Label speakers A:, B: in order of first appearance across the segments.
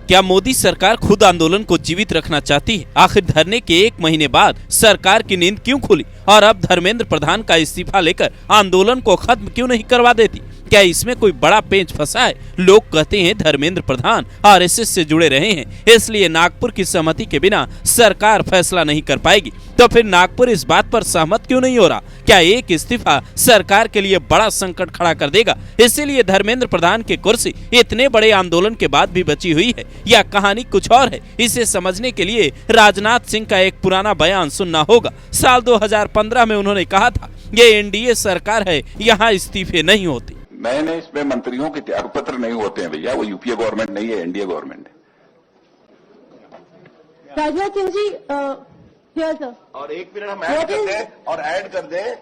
A: क्या मोदी सरकार खुद आंदोलन को जीवित रखना चाहती है? आखिर धरने के 1 महीने बाद सरकार की नींद क्यों खुली और अब धर्मेंद्र प्रधान का इस्तीफा लेकर आंदोलन को खत्म क्यों नहीं करवा देती? क्या इसमें कोई बड़ा पेंच फंसा है? लोग कहते हैं धर्मेंद्र प्रधान आरएसएस से जुड़े रहे हैं, इसलिए नागपुर की सहमति के बिना सरकार फैसला नहीं कर पाएगी। तो फिर नागपुर इस बात पर सहमत क्यों नहीं हो रहा? क्या एक इस्तीफा सरकार के लिए बड़ा संकट खड़ा कर देगा? इसीलिए धर्मेंद्र प्रधान की कुर्सी इतने बड़े आंदोलन के बाद भी बची हुई है, या कहानी कुछ और है? इसे समझने के लिए राजनाथ सिंह का एक पुराना बयान सुनना होगा। साल 2015 में उन्होंने कहा था, ये एनडीए सरकार है, यहाँ इस्तीफे नहीं होते।
B: नए इसमें मंत्रियों के त्याग पत्र नहीं होते हैं भैया, वो यूपीए गवर्नमेंट नहीं है, एनडीए गवर्नमेंट है।
C: राजनाथ सिंह जी सर,
D: और एक मिनट हम ऐड कर दें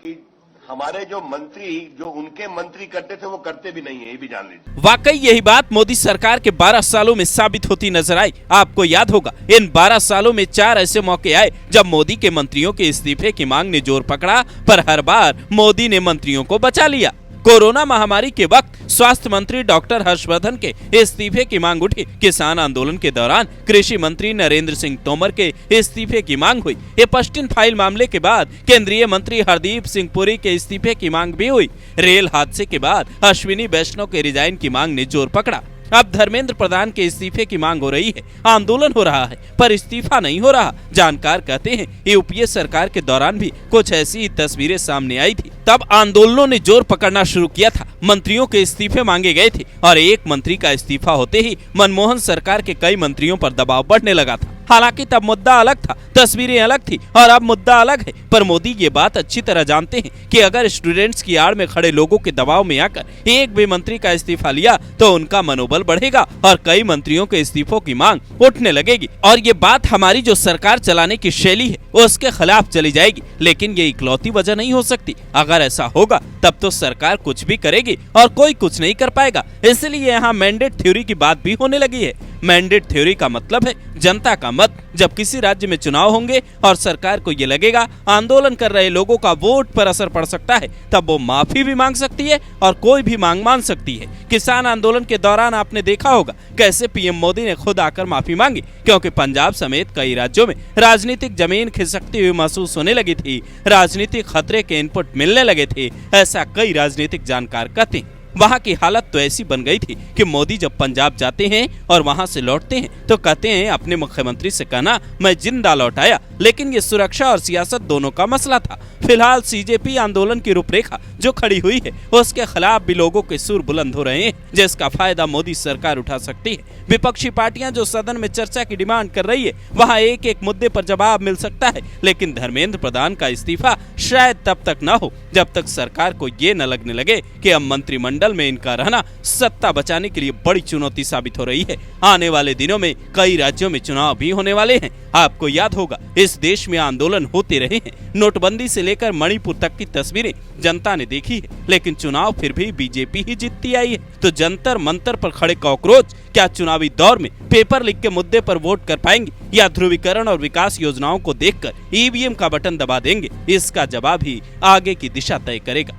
D: कि हमारे जो मंत्री जो उनके मंत्री करते थे वो करते भी नहीं है, ये भी जान लीजिए।
A: वाकई यही बात मोदी सरकार के 12 सालों में साबित होती नजर आई। आपको याद होगा, इन 12 सालों में 4 ऐसे मौके आए जब मोदी के मंत्रियों के इस्तीफे की मांग ने जोर पकड़ा, पर हर बार मोदी ने मंत्रियों को बचा लिया। कोरोना महामारी के वक्त स्वास्थ्य मंत्री डॉक्टर हर्षवर्धन के इस्तीफे की मांग उठी। किसान आंदोलन के दौरान कृषि मंत्री नरेंद्र सिंह तोमर के इस्तीफे की मांग हुई। एपस्टीन फाइल मामले के बाद केंद्रीय मंत्री हरदीप सिंह पुरी के इस्तीफे की मांग भी हुई। रेल हादसे के बाद अश्विनी वैष्णव के रिजाइन की मांग ने जोर पकड़ा। अब धर्मेंद्र प्रधान के इस्तीफे की मांग हो रही है। आंदोलन हो रहा है पर इस्तीफा नहीं हो रहा। जानकार कहते हैं यूपीए सरकार के दौरान भी कुछ ऐसी ही तस्वीरें सामने आई थी। तब आंदोलनों ने जोर पकड़ना शुरू किया था, मंत्रियों के इस्तीफे मांगे गए थे और एक मंत्री का इस्तीफा होते ही मनमोहन सरकार के कई मंत्रियों पर दबाव बढ़ने लगा था। हालांकि तब मुद्दा अलग था, तस्वीरें अलग थी और अब मुद्दा अलग है। पर मोदी ये बात अच्छी तरह जानते हैं कि अगर स्टूडेंट्स की आड़ में खड़े लोगों के दबाव में आकर एक भी मंत्री का इस्तीफा लिया तो उनका मनोबल बढ़ेगा और कई मंत्रियों के इस्तीफों की मांग उठने लगेगी। और ये बात हमारी जो सरकार चलाने की शैली है उसके खिलाफ चली जाएगी। लेकिन ये इकलौती वजह नहीं हो सकती। अगर ऐसा होगा तब तो सरकार कुछ भी करेगी और कोई कुछ नहीं कर पाएगा। इसलिए यहाँ मैंडेट थ्योरी की बात भी होने लगी है। मैंडेट थ्योरी का मतलब है जनता का मत। जब किसी राज्य में चुनाव होंगे और सरकार को ये लगेगा आंदोलन कर रहे लोगों का वोट पर असर पड़ सकता है, तब वो माफी भी मांग सकती है और कोई भी मांग मान सकती है। किसान आंदोलन के दौरान आपने देखा होगा कैसे पीएम मोदी ने खुद आकर माफी मांगी, क्योंकि पंजाब समेत कई राज्यों में राजनीतिक जमीन खिसकती हुई महसूस होने लगी थी, राजनीतिक खतरे के इनपुट मिलने लगे थे। ऐसा कई राजनीतिक जानकार कहते हैं। वहाँ की हालत तो ऐसी बन गई थी कि मोदी जब पंजाब जाते हैं और वहाँ से लौटते हैं तो कहते हैं अपने मुख्यमंत्री से कहना मैं जिंदा लौट आया। लेकिन ये सुरक्षा और सियासत दोनों का मसला था। फिलहाल सीजेपी आंदोलन की रूपरेखा जो खड़ी हुई है उसके खिलाफ भी लोगों के सुर बुलंद हो रहे हैं, जिसका फायदा मोदी सरकार उठा सकती है। विपक्षी पार्टियां जो सदन में चर्चा की डिमांड कर रही है वहाँ एक एक मुद्दे पर जवाब मिल सकता है, लेकिन धर्मेंद्र प्रधान का इस्तीफा शायद तब तक न हो जब तक सरकार को ये न लगने लगे कि अब मंत्रिमंडल में इनका रहना सत्ता बचाने के लिए बड़ी चुनौती साबित हो रही है। आने वाले दिनों में कई राज्यों में चुनाव भी होने वाले हैं। आपको याद होगा इस देश में आंदोलन होते रहे हैं। नोटबंदी से लेकर मणिपुर तक की तस्वीरें जनता ने देखी है, लेकिन चुनाव फिर भी बीजेपी ही जीतती आई है। तो जंतर मंतर पर खड़े कॉकरोच क्या चुनावी दौर में पेपर लीक के मुद्दे पर वोट कर पाएंगे या ध्रुवीकरण और विकास योजनाओं को देखकर ईवीएम का बटन दबा देंगे? इसका जवाब ही आगे की दिशा तय करेगा।